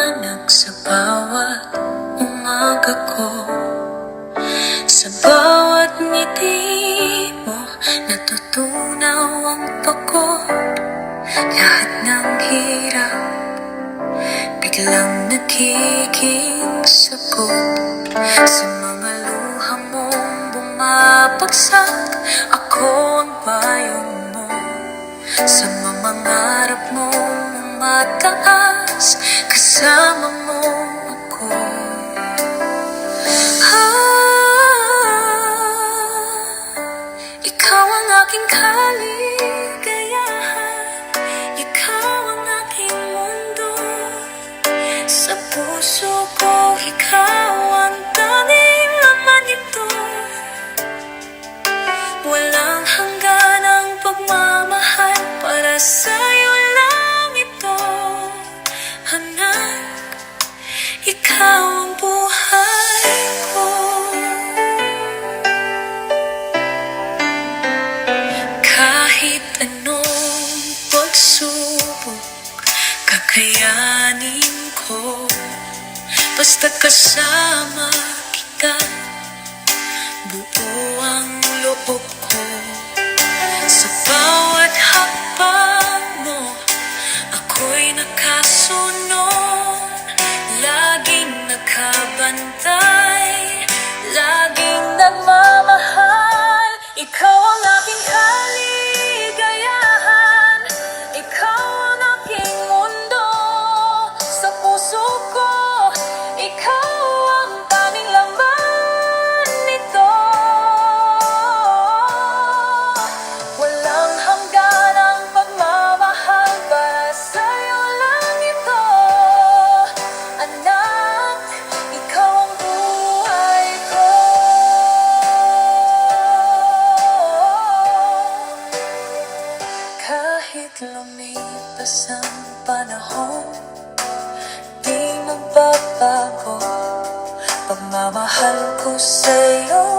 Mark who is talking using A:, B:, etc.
A: liwanag sa bawat umaga ko. Sa bawat ngiti mo, natutunaw ang pagod. Lahat ng hirap, biglang nagiging sagot. Sa mga luha mong bumabagsak, ako ang payong mo. Sa mga mangarap mong mataas, kasama mo ako. Ikaw ang aking kaligayahan, ikaw ang aking mundo. Sa puso ko, ikaw ang tanging laman nito. Walang hanggan ang pagmamahal, para sa'yo lang ito. Anak, ikaw ang buhay ko. Kahit anong pagsubok, kakayanin ko. Basta kasama kita, buo ang loob ko. Sa bawat hakbang mo, ako'y nakasunod. Laging nakabantay, laging nagmamahal. Ikaw ang aking kaligayahan, ikaw ang aking mundo. Sa puso ko, ikaw ang tanging laman nito. Walang hanggan ang pagmamahal, para sa'yo lang ito. Anak, ikaw ang buhay ko. Kahit lumipas ang panahon, di magbabago pagmamahal ko sa'yo.